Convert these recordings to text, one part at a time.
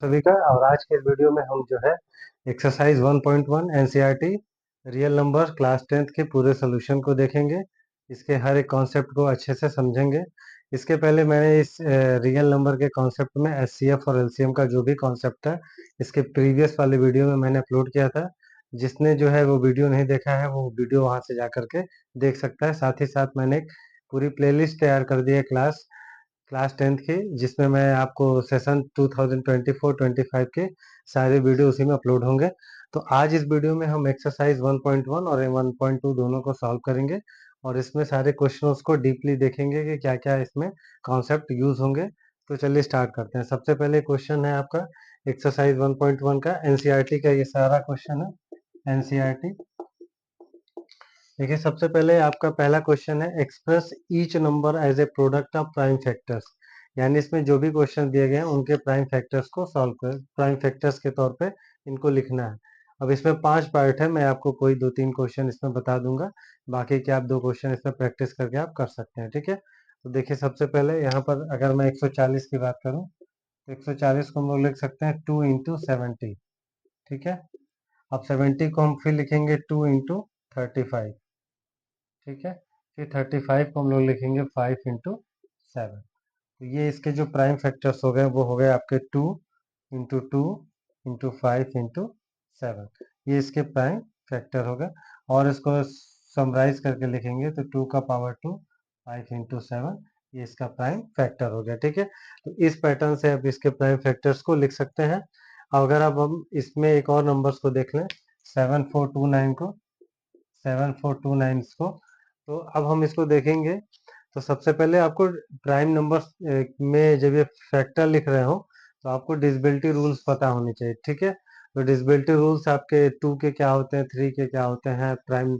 सभी का। और आज के इस वीडियो में हम जो है exercise 1.1 NCERT real number class 10th के पूरे सॉल्यूशन को देखेंगे। इसके हर एक कॉन्सेप्ट को अच्छे से समझेंगे। इसके पहले मैंने इस रियल नंबर के कॉन्सेप्ट में एचसीएफ और एलसीएम का जो भी कॉन्सेप्ट है इसके प्रीवियस वाले वीडियो में मैंने अपलोड किया था। जिसने जो है वो वीडियो नहीं देखा है वो वीडियो वहां से जा करके देख सकता है। साथ ही साथ मैंने एक पूरी प्लेलिस्ट तैयार कर दी है क्लास 10th की, जिसमें मैं आपको सेशन 2024-25 के सारे वीडियो उसी में अपलोड होंगे। तो आज इस वीडियो में हम एक्सरसाइज 1.1 और 1.2 दोनों को सॉल्व करेंगे और इसमें सारे क्वेश्चंस को डीपली देखेंगे कि क्या क्या इसमें कॉन्सेप्ट यूज होंगे। तो चलिए स्टार्ट करते हैं। सबसे पहले क्वेश्चन है आपका एक्सरसाइज 1.1 का, एनसीईआरटी का ये सारा क्वेश्चन है। एनसीईआरटी देखिए, सबसे पहले आपका पहला क्वेश्चन है express each number as a product of prime factors. यानी इसमें जो भी क्वेश्चन दिए गए हैं उनके प्राइम फैक्टर्स को सॉल्व कर, प्राइम फैक्टर्स के तौर पे इनको लिखना है। अब इसमें 5 पार्ट है, मैं आपको कोई 2-3 क्वेश्चन इसमें बता दूंगा, बाकी के आप 2 क्वेश्चन इसमें प्रैक्टिस करके आप कर सकते हैं। ठीक है, तो देखिए सबसे पहले यहाँ पर अगर मैं 140 की बात करूँ तो 140 को हम लोग लिख सकते हैं 2 × 70। ठीक है, अब 70 को हम फिर लिखेंगे 2 × 35। ठीक है, फिर 35 को हम लोग लिखेंगे 5 × 7। तो ये इसके जो प्राइम फैक्टर्स हो गए वो हो गए आपके 2 × 2 × 5 × 7। ये इसके प्राइम फैक्टर हो गए और इसको समराइज करके लिखेंगे तो 2 का पावर 2 5 × 7, ये इसका प्राइम फैक्टर हो गया। ठीक है, तो इस पैटर्न से आप इसके प्राइम फैक्टर्स को लिख सकते हैं। अगर अब हम इसमें एक और नंबर्स को देख लें, 7429 को, 7429 को, तो अब हम इसको देखेंगे। तो सबसे पहले आपको प्राइम नंबर्स में जब ये फैक्टर लिख रहे हो तो आपको डिविजिबिलिटी रूल्स पता होने चाहिए। ठीक है, तो डिविजिबिलिटी रूल्स आपके 2 के क्या होते हैं, 3 के क्या होते हैं, प्राइम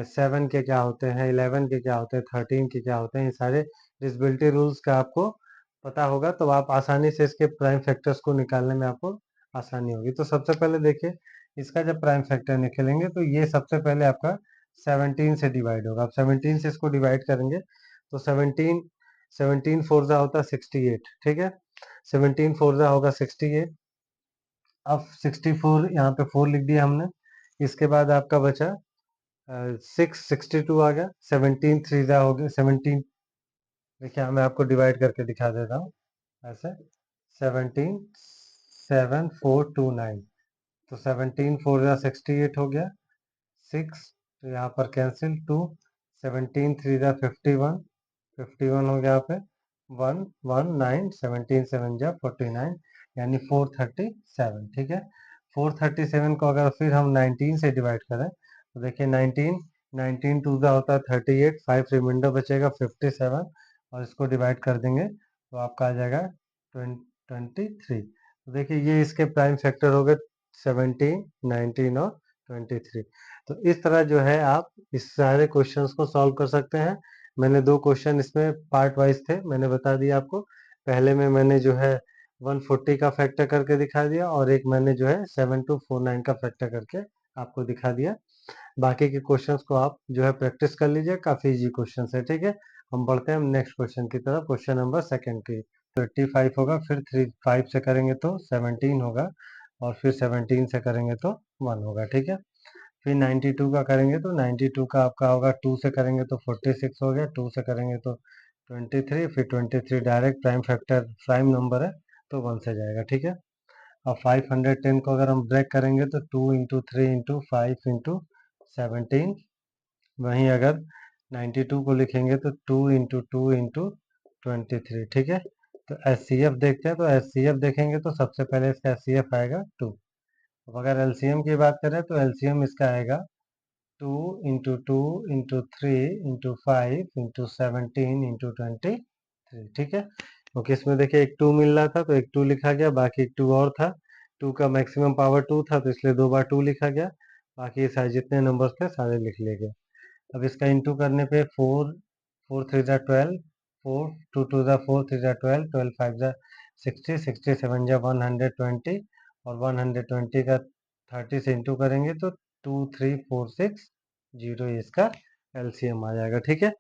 7 के क्या होते हैं, 11 के क्या होते हैं, 13 के क्या होते हैं, ये सारे डिविजिबिलिटी रूल्स का आपको पता होगा तो आप आसानी से इसके प्राइम फैक्टर्स को निकालने में आपको आसानी होगी। तो सबसे पहले देखिए, इसका जब प्राइम फैक्टर निकलेंगे तो ये सबसे पहले आपका 17 से डिवाइड होगा। अब 17 से इसको डिवाइड करेंगे तो 17 फोर जा होता है 68। ठीक है, 17 फोर जा होगा 68। अब 64 यहाँ पे 4 लिख दिया हमने। इसके बाद आपका बचा 662 आ गया। 17 थ्री जा हो गया 17। देखिए मैं आपको डिवाइड करके दिखा देता हूँ ऐसे, 17 7429। तो 17 फोर जा 68 हो गया, 6 तो यहाँ पर कैंसिल, 2 17 थ्री जा 51, 51 हो गया यहाँ पे, 119, 17 7 जा 49, यानी 437। ठीक है, 437 को अगर फिर हम 19 से डिवाइड करें तो देखिए 19, 19 टू जा होता है 38, 5 रिमाइंडर बचेगा 57 और इसको डिवाइड कर देंगे तो आपका आ जाएगा 23। तो देखिए ये इसके प्राइम फैक्टर हो गए 17, 19 और 23। तो इस तरह जो है आप इस सारे क्वेश्चंस को सॉल्व कर सकते हैं। मैंने 2 क्वेश्चन इसमें पार्ट वाइज थे, मैंने बता दिया आपको। पहले में मैंने जो है 140 का फैक्टर करके दिखा दिया और एक मैंने जो है 7249 का फैक्टर करके आपको दिखा दिया। बाकी के क्वेश्चंस को आप जो है प्रैक्टिस कर लीजिए, काफी इजी क्वेश्चन है। ठीक है, हम बढ़ते हैं नेक्स्ट क्वेश्चन की तरफ। क्वेश्चन नंबर सेकंड की 35 होगा, फिर 5 से करेंगे तो 17 होगा और फिर 17 से करेंगे तो 1 होगा। ठीक है, फिर 92 का करेंगे तो 92 का आपका होगा, 2 से करेंगे तो 46 हो गया, 2 से करेंगे तो 23, फिर 23 direct prime factor prime number है तो 1 से जाएगा। ठीक है, अब 510 को अगर हम ब्रेक करेंगे तो 2 × 3 × 5 × 17। वहीं अगर 92 को लिखेंगे तो 2 × 2 × 23। ठीक है, तो एचसीएफ देखते हैं। तो एचसीएफ देखेंगे तो सबसे पहले इसका एचसीएफ आएगा 2। अब अगर एलसीएम की बात करें तो एलसीएम इसका आएगा 2 × 2 × 3 × 5 × 17 × 23। ठीक है, क्योंकि इसमें देखिए एक 2 मिल रहा था तो एक 2 लिखा गया, बाकी एक 2 और था। 2 का मैक्सिमम पावर 2 था तो इसलिए 2 बार 2 लिखा गया, बाकी ये सारे जितने नंबर्स थे सारे लिख लिए गए। अब इसका इंटू करने पे 4, 4 3 जा 12, 4 2 2 जा 4 3 जा 12, 12 5 जा 60, 60 7 जा 120 और 120 का 30 से इंटू करेंगे तो 2346 इसका एलसीएम आ जाएगा। ठीक है,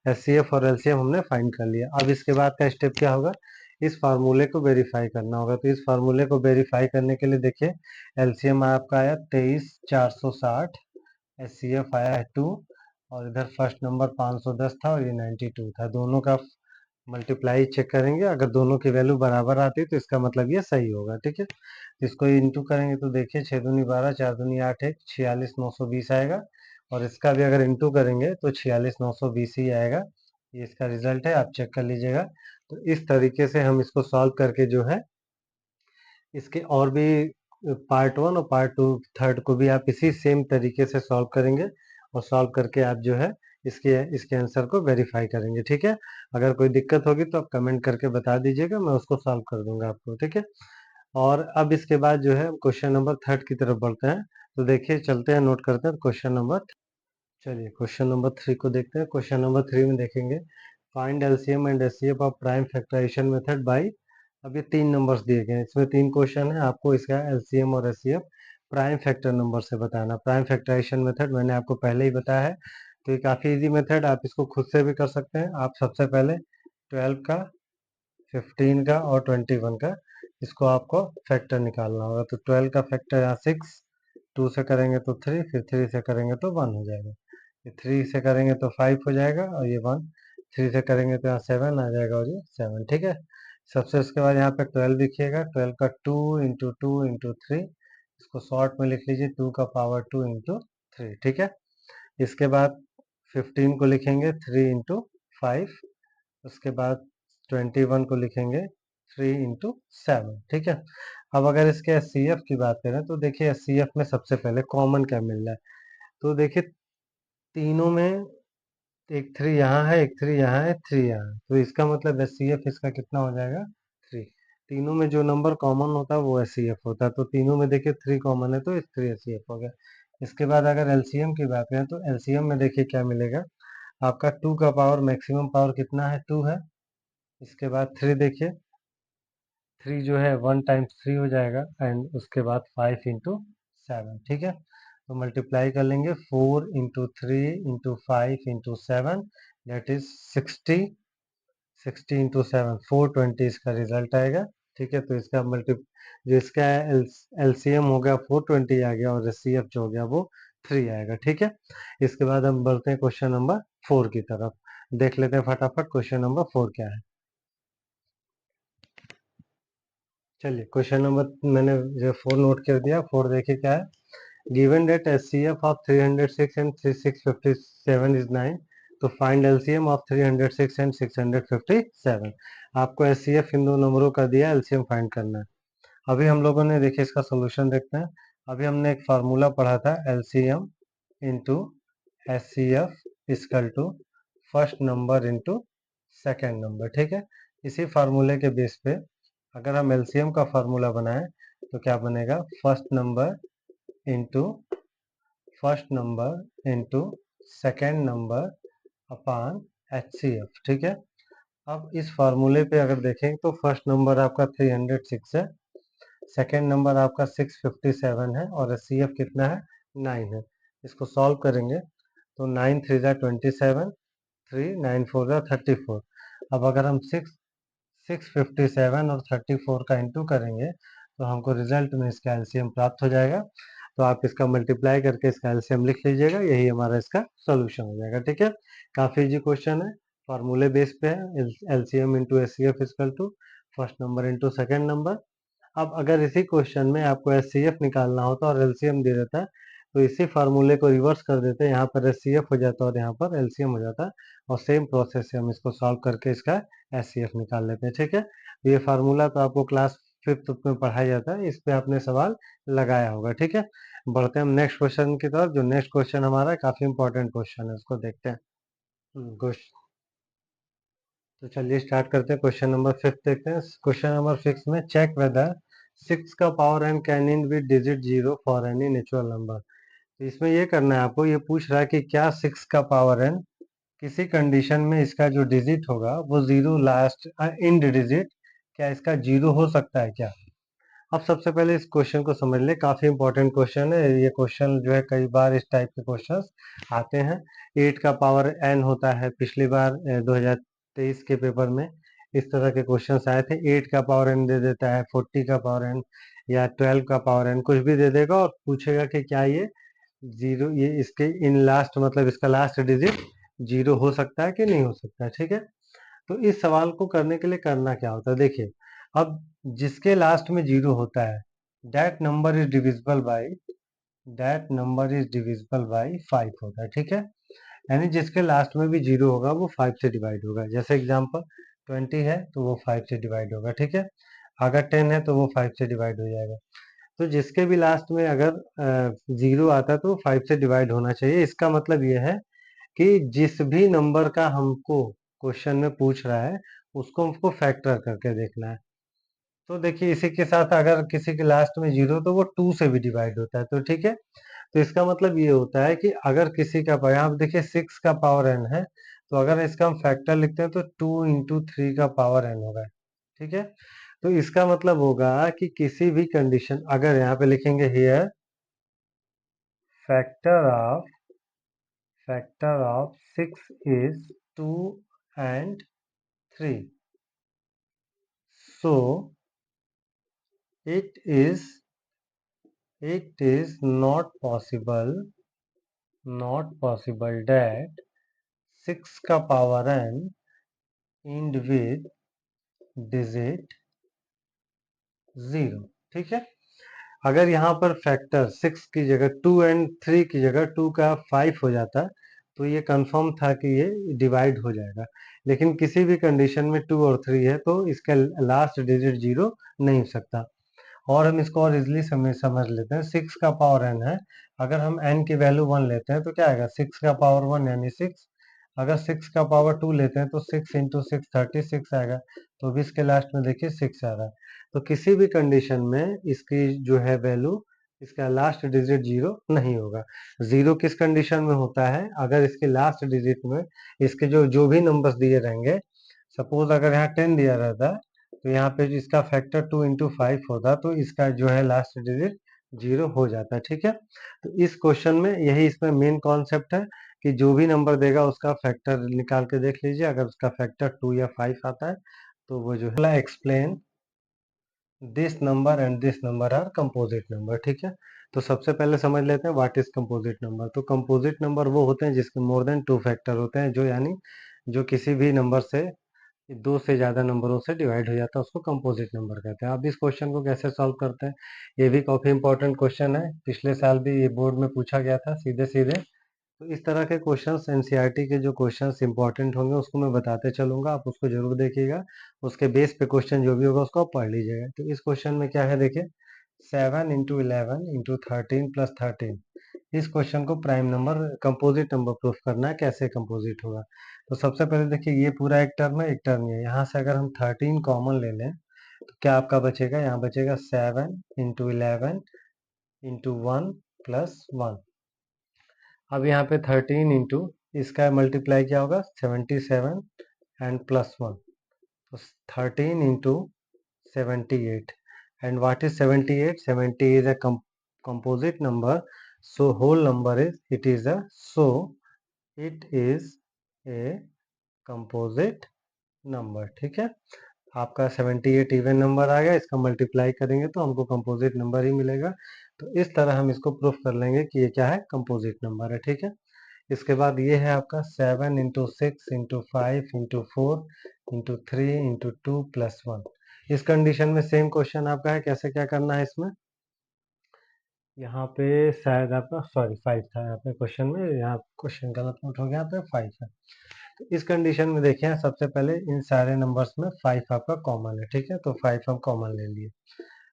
एचसीएफ और एलसीएम हमने फाइंड कर लिया। अब इसके बाद का स्टेप क्या होगा, इस फार्मूले को वेरीफाई करना होगा। तो इस फार्मूले को वेरीफाई करने के लिए देखिए, एलसीएम आपका आया 23,460, एचसीएफ आया है 2, और इधर फर्स्ट नंबर 510 था और ये 92 था। दोनों का मल्टीप्लाई चेक करेंगे, अगर दोनों की वैल्यू बराबर आती है तो इसका मतलब ये सही होगा। ठीक है, इसको इंटू करेंगे तो देखिए 6 दूनी 12, 4 दूनी 8, 1 46,920 आएगा, और इसका भी अगर इंटू करेंगे तो 46,920 ही आएगा। ये इसका रिजल्ट है, आप चेक कर लीजिएगा। तो इस तरीके से हम इसको सॉल्व करके जो है, इसके और भी पार्ट 1 और पार्ट 2 थर्ड को भी आप इसी सेम तरीके से सॉल्व करेंगे, और सॉल्व करके आप जो है इसके इसके आंसर को वेरीफाई करेंगे। ठीक है, अगर कोई दिक्कत होगी तो आप कमेंट करके बता दीजिएगा, मैं उसको सॉल्व कर दूंगा आपको। ठीक है, और अब इसके बाद जो है क्वेश्चन नंबर थर्ड की तरफ बढ़ते हैं। तो देखिए, चलते हैं, नोट करते हैं क्वेश्चन नंबर। चलिए क्वेश्चन नंबर 3 को देखते हैं। क्वेश्चन नंबर 3 में देखेंगे, find LCM and HCF of prime factorisation method by. अब ये 3 नंबर्स दिए गए हैं, इसमें 3 क्वेश्चन है, आपको इसका एलसीएम और एचसीएफ प्राइम फैक्टर नंबर से बताना। प्राइम फैक्टराइजेशन मेथड मैंने आपको पहले ही बताया है, तो ये काफ़ी इजी मेथड, आप इसको खुद से भी कर सकते हैं। आप सबसे पहले 12 का, 15 का और 21 का, इसको आपको फैक्टर निकालना होगा। तो 12 का फैक्टर यहाँ 6, 2 से करेंगे तो 3, फिर 3 से करेंगे तो 1 हो जाएगा। ये 3 से करेंगे तो 5 हो जाएगा, और ये 1, 3 से करेंगे तो यहाँ 7 आ जाएगा, और ये 7। ठीक है, सबसे उसके बाद यहाँ पे 12 लिखिएगा। 12 का 2 इंटू 2 इंटू 3, इसको शॉर्ट में लिख लीजिए 2 का पावर 2 इंटू 3। ठीक है, इसके बाद 15 को लिखेंगे 3 इंटू 5, उसके बाद 21 को लिखेंगे 3 इंटू 7। ठीक है, अब अगर इसके एचसीएफ की बात करें तो देखिए, एचसीएफ में सबसे पहले कॉमन क्या मिल रहा है। तो देखिए, तीनों में एक 3 यहाँ है, एक 3 यहाँ है, 3 यहाँ है, तो इसका मतलब एचसीएफ इसका कितना हो जाएगा, 3। तीनों में जो नंबर कॉमन होता है वो एचसीएफ होता है, तो तीनों में देखिए 3 कॉमन है, तो 3 एचसीएफ हो गया। इसके बाद अगर एलसीएम की बात करें तो एलसीएम में देखिए क्या मिलेगा, आपका 2 का पावर मैक्सिमम पावर कितना है, 2 है। इसके बाद 3 देखिए, 3 जो है 1 टाइम्स 3 हो जाएगा, एंड उसके बाद 5 इंटू 7। ठीक है, तो मल्टीप्लाई कर लेंगे, 4 into 3 into 5 into 7, that is 60। 60 into 7 420 इसका रिजल्ट आएगा। ठीक है, तो इसका जो इसका एलसीएम हो गया 420 आ गया, और एचसीएफ जो हो गया वो 3 आएगा। ठीक है, इसके बाद हम बढ़ते हैं क्वेश्चन नंबर 4 की तरफ। देख लेते हैं फटाफट क्वेश्चन नंबर 4 क्या है। चलिए, क्वेश्चन नंबर मैंने जो 4 नोट कर दिया। 4 देखिए क्या है, given that HCF of 306 and 657 is 9, तो फाइंड एलसीएम ऑफ 306 एंड 657। आपको एचसीएफ इन दो नंबरों का दिया, एलसीएम फाइंड करना है। अभी हम लोगों ने देखिए इसका सोल्यूशन देखते हैं। अभी हमने एक फार्मूला पढ़ा था, LCM into HCF equal to first number into second number. ठीक है, इसी फार्मूले के बेस पे अगर हम एलसीएम का फार्मूला बनाएं तो क्या बनेगा, first number into first number into second number upon HCF. ठीक है, अब इस फार्मूले पे अगर देखें तो फर्स्ट नंबर आपका 306 है, सेकेंड नंबर आपका 657 है, और एचसीएफ कितना है, 9 है। इसको सॉल्व करेंगे तो 9 3 जा 27, 3 9 4 जा 34। अब अगर हम 657 और 34 का इंटू करेंगे तो हमको रिजल्ट में इसका एलसीएम प्राप्त हो जाएगा। तो आप इसका मल्टीप्लाई करके इसका एलसीएम लिख लीजिएगा, यही हमारा इसका सॉल्यूशन हो जाएगा। ठीक है, काफी इजी क्वेश्चन है, फार्मूले बेस पे है, LCM into HCF equal to first number into second number. अब अगर इसी क्वेश्चन में आपको एचसीएफ निकालना होता और एलसीएम दे देता, तो इसी फार्मूले को रिवर्स कर देते, यहाँ पर एचसीएफ हो जाता और यहाँ पर एलसीएम हो जाता, और सेम प्रोसेस से हम इसको सॉल्व करके इसका एचसीएफ निकाल लेते हैं। ठीक है, ये फार्मूला तो आपको क्लास 5th में पढ़ाया जाता है, इस पे आपने सवाल लगाया होगा। ठीक है, बढ़ते हैं हम नेक्स्ट क्वेश्चन की तरफ। जो नेक्स्ट क्वेश्चन हमारा काफी इंपॉर्टेंट क्वेश्चन है, उसको देखते हैं। क्वेश्चन, तो चलिए स्टार्ट करते हैं। क्वेश्चन नंबर 5 देखते हैं। क्वेश्चन नंबर 6 में, चेक वेदर 6 का power n can in with digit 0 for any natural number. तो इसमें ये करना है आपको, ये पूछ रहा है कि क्या 6 का पावर n किसी कंडीशन में इसका जो डिजिट होगा वो 0 लास्ट इंड डिजिट, क्या इसका 0 हो सकता है क्या। अब सबसे पहले इस क्वेश्चन को समझ ले, काफी इंपॉर्टेंट क्वेश्चन है ये क्वेश्चन, जो है कई बार इस टाइप के क्वेश्चंस आते हैं। 8 का पावर n होता है, पिछली बार 2023 के पेपर में इस तरह के क्वेश्चंस आए थे। 8 का पावर n दे देता है, 40 का पावर n या 12 का पावर n, कुछ भी दे देगा और पूछेगा कि क्या ये जीरो, ये इसके इन लास्ट मतलब इसका लास्ट डिजिट जीरो हो सकता है कि नहीं हो सकता है। ठीक है, तो इस सवाल को करने के लिए करना क्या होता है, देखिए अब जिसके लास्ट में जीरो होता है that number is divisible by 5 होता है। ठीक है, यानी जिसके लास्ट में भी जीरो होगा वो 5 से डिवाइड होगा। जैसे एग्जांपल 20 है तो वो 5 से डिवाइड होगा। ठीक है, अगर 10 है तो वो 5 से डिवाइड हो जाएगा। तो जिसके भी लास्ट में अगर जीरो आता है तो 5 से डिवाइड होना चाहिए। इसका मतलब ये है कि जिस भी नंबर का हमको क्वेश्चन में पूछ रहा है उसको हमको फैक्टर करके देखना है। तो देखिए इसी के साथ अगर किसी के लास्ट में जीरो तो वो 2 से भी डिवाइड होता है। तो ठीक है, तो इसका मतलब ये होता है कि अगर किसी का यहाँ पे देखिए 6 का पावर n है, तो अगर इसका हम फैक्टर लिखते हैं तो 2 इंटू 3 का पावर n होगा। ठीक है, तो इसका मतलब होगा कि किसी भी कंडीशन, अगर यहाँ पे लिखेंगे here factor of 6 is 2 and 3, so it is not possible that 6 का power n end with digit 0। ठीक है, अगर यहाँ पर फैक्टर 6 की जगह 2 एंड 3 की जगह 2 का 5 हो जाता तो ये कंफर्म था कि ये डिवाइड हो जाएगा। लेकिन किसी भी कंडीशन में 2 और 3 है तो इसका लास्ट डिजिट 0 नहीं हो सकता। और हम इसको और इजिली समझ लेते हैं। 6 का पावर n है, अगर हम n की वैल्यू 1 लेते हैं तो क्या आएगा, 6 का पावर 1 यानी 6। अगर 6 का पावर 2 लेते हैं तो 6 इंटू 6 36 आएगा। तो भी इसके लास्ट में देखिए 6 आ रहा है। तो किसी भी कंडीशन में इसकी जो है वैल्यू, इसका लास्ट डिजिट 0 नहीं होगा। 0 किस कंडीशन में होता है, अगर इसके लास्ट डिजिट में इसके जो जो भी नंबर्स दिए रहेंगे, सपोज अगर यहाँ 10 दिया रहता तो यहाँ पे इसका फैक्टर 2 इंटू 5 होता तो इसका जो है लास्ट डिजिट 0 हो जाता है। ठीक है, तो इस क्वेश्चन में यही इसमें मेन कॉन्सेप्ट है कि जो भी नंबर देगा उसका फैक्टर निकाल के देख लीजिए। अगर उसका फैक्टर 2 या 5 आता है तो वो जो है explain this number and this number are composite number. ठीक है, तो सबसे पहले समझ लेते हैं व्हाट इज कंपोजिट नंबर। तो कंपोजिट नंबर वो होते हैं जिसके मोर देन 2 फैक्टर होते हैं, जो यानी जो किसी भी नंबर से 2 से ज़्यादा नंबरों से डिवाइड हो जाता है, उसको कंपोजिट नंबर कहते हैं। अब इस क्वेश्चन को कैसे सॉल्व करते हैं, ये भी काफ़ी इंपॉर्टेंट क्वेश्चन है। पिछले साल भी ये बोर्ड में पूछा गया था सीधे सीधे। तो इस तरह के क्वेश्चंस एनसीईआरटी के जो क्वेश्चंस इंपॉर्टेंट होंगे उसको मैं बताते चलूंगा, आप उसको जरूर देखिएगा। उसके बेस पे क्वेश्चन जो भी होगा उसको आप पढ़ लीजिएगा। तो इस क्वेश्चन में क्या है देखिए, 7 इंटू 11 इंटू 13 प्लस 13। इस क्वेश्चन को prime number composite number proof करना है, कैसे कंपोजिट होगा। तो सबसे पहले देखिए ये पूरा एक टर्म है, एक टर्म है। यहाँ से अगर हम 13 कॉमन ले लें तो क्या आपका बचेगा, यहाँ बचेगा 7 इंटू 11 इंटू 1 प्लस 1। अब यहाँ पे 13 इंटू इसका मल्टीप्लाई क्या होगा, 77 एंड प्लस 1, तो 13 into 78। And what is 78, 70 is a composite number, so whole number is it is a so it is a composite number। ठीक है, आपका 78 इवन नंबर आ गया, इसका मल्टीप्लाई करेंगे तो हमको कंपोजिट नंबर ही मिलेगा। तो इस तरह हम इसको प्रूफ कर लेंगे कि ये क्या है, कंपोजिट नंबर है। ठीक है, इसके बाद ये है आपका 7 into 6 into 5 into 4 into 3 into 2 plus 1। इस कंडीशन में सेम क्वेश्चन आपका है, कैसे क्या करना है इसमें। यहाँ पे शायद आपका सॉरी 5 था यहाँ पे क्वेश्चन में, यहाँ क्वेश्चन गलत नोट हो गया, यहाँ पे 5 है। तो इस कंडीशन में देखिए सबसे पहले इन सारे नंबर्स में 5 आपका कॉमन है। ठीक है, तो 5 हम कॉमन ले लिए।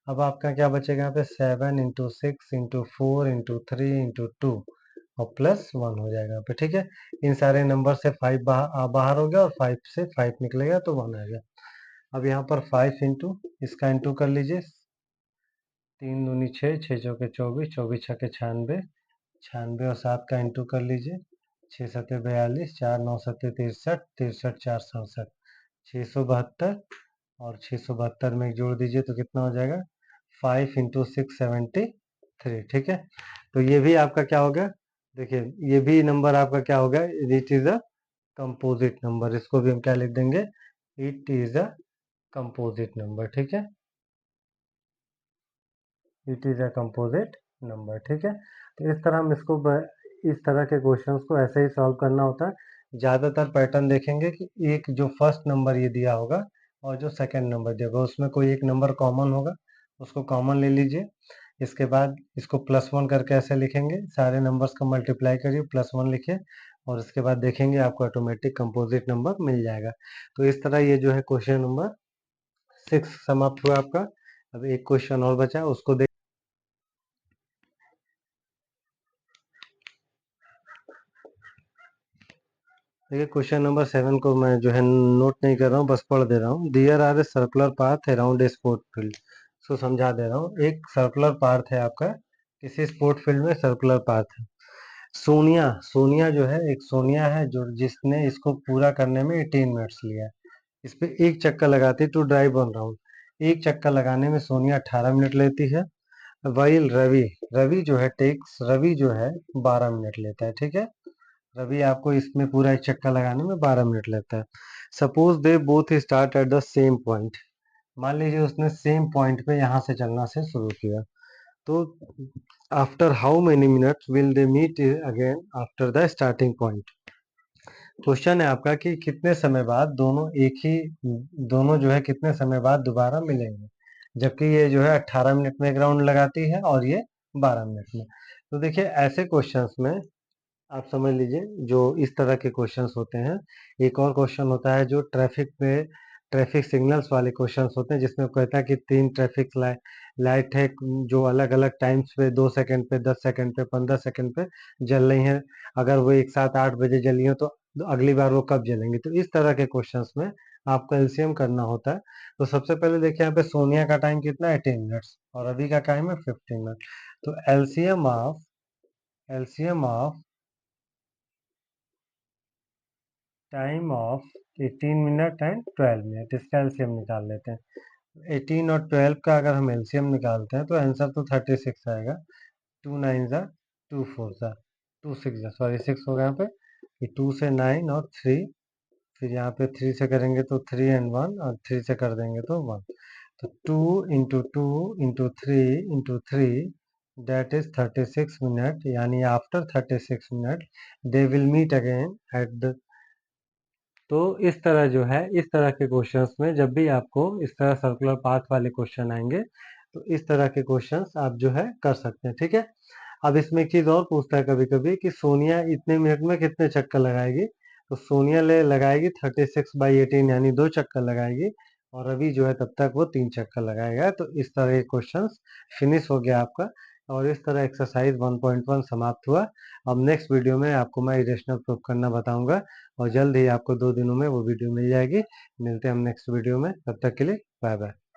अब आपका क्या बचेगा यहाँ पे, 7 इंटू 6 इंटू 4 इंटू 3 इंटू 2 और प्लस 1 हो जाएगा यहाँ पे। ठीक है, इन सारे नंबर से 5 बाहर हो गया और 5 से 5 निकलेगा तो 1 आ गया। अब यहाँ पर 5 इंटू इसका इंटू कर लीजिए, 3 दूनी 6, 6 चौके 24, 24 छके 96, 96 और 7 का इंटू कर लीजिए, 6 सत्ते 42, 4 9 सत्ते 63, 63 4 67, 672 और 672 में जोड़ दीजिए तो कितना हो जाएगा, 5 इंटू 673। ठीक है, तो ये भी आपका क्या हो गया, देखिए ये भी नंबर आपका क्या हो गया, it is a composite number. इसको भी हम क्या लिख देंगे, it is a composite number, ठीक है, it is a composite number, ठीक है। तो इस तरह हम इस तरह के क्वेश्चंस को ऐसे ही सॉल्व करना होता है। ज़्यादातर पैटर्न देखेंगे कि एक जो फर्स्ट नंबर ये दिया होगा और जो सेकंड नंबर दिया होगा उसमें कोई एक नंबर कॉमन होगा, उसको कॉमन ले लीजिए। इसके बाद इसको +1 करके ऐसे लिखेंगे, सारे नंबर्स को मल्टीप्लाई करिए, +1 लिखिए और इसके बाद देखेंगे आपको ऑटोमेटिक कंपोजिट नंबर मिल जाएगा। तो इस तरह ये जो है क्वेश्चन नंबर 6 समाप्त हुआ आपका। अब एक क्वेश्चन और बचा, उसको देख। देखिए क्वेश्चन नंबर 7 को मैं जो है नोट नहीं कर रहा हूँ, बस पढ़ दे रहा हूँ। There are a circular path around a sport field. इसको समझा दे रहा हूँ। एक सर्कुलर पाथ है आपका, किसी स्पोर्ट फील्ड में सर्कुलर पाथ है। सोनिया सोनिया जो है, एक सोनिया है जो जिसने इसको पूरा करने में 18 मिनट्स लिया है। इस पे एक चक्कर लगाती टू ड्राइव 1 राउंड। एक चक्कर लगाने में सोनिया 18 मिनट लेती है। वाइल रवि रवि जो है टेक्स रवि जो है 12 मिनट लेता है, ठीक है। रवि आपको इसमें पूरा एक चक्कर लगाने में 12 मिनट लगता है। Suppose they both start at the same point. मान लीजिए उसने सेम पॉइंट पे यहाँ से चलना से शुरू किया, तो after how many minutes will they meet again after the starting point. Question है आपका कि कितने समय बाद दोनों जो है कितने समय बाद दोबारा मिलेंगे, जबकि ये जो है 18 मिनट में एक राउंड लगाती है और ये 12 मिनट में। तो देखिए ऐसे क्वेश्चंस में आप समझ लीजिए जो इस तरह के क्वेश्चंस होते हैं। एक और क्वेश्चन होता है जो ट्रैफिक सिग्नल्स वाले क्वेश्चंस होते हैं, जिसमें कहता है कि 3 ट्रैफिक लाइट है जो अलग अलग टाइम्स पे 2 सेकंड पे 10 सेकंड पे 15 सेकंड पे जल रही हैं। अगर वो एक साथ 8 बजे जली हो तो अगली बार वो कब जलेंगी। तो इस तरह के क्वेश्चंस में आपको एलसीएम करना होता है। तो सबसे पहले देखिए यहाँ पे सोनिया का टाइम कितना है 18 मिनट्स और अभी का टाइम है 15 मिनट। तो LCM of time of 18 minute and 12 minute, इसका एलसीएम निकाल लेते हैं। 18 और 12 का अगर हम एलसीएम निकालते हैं तो आंसर तो 36 आएगा। 2 9 ज़ा 2 4 ज़ा 2 6 ज़ा सॉरी 6 हो गया यहाँ पे। ये 2 से 9 और 3, फिर यहाँ पे 3 से करेंगे तो 3 एंड 1 और 3 से कर देंगे तो 1। तो 2 into 2 into 3 into 3 that is 36 minute, यानी after 36 minute they will meet again at the. तो इस तरह जो है इस तरह के क्वेश्चंस में जब भी आपको इस तरह सर्कुलर पाथ वाले क्वेश्चन आएंगे तो इस तरह के क्वेश्चंस आप जो है कर सकते हैं, ठीक है। अब इसमें एक चीज और पूछता है कभी कभी कि सोनिया इतने मिनट में कितने चक्कर लगाएगी। तो सोनिया ले लगाएगी 36/18 यानी 2 चक्कर लगाएगी और रवि जो है तब तक वो 3 चक्कर लगाएगा। तो इस तरह के क्वेश्चंस फिनिश हो गया आपका और इस तरह एक्सरसाइज 1.1 समाप्त हुआ। अब नेक्स्ट वीडियो में आपको मैं इरेशनल प्रूफ करना बताऊंगा और जल्द ही आपको 2 दिनों में वो वीडियो मिल जाएगी। मिलते हैं हम नेक्स्ट वीडियो में, तब तक के लिए बाय बाय।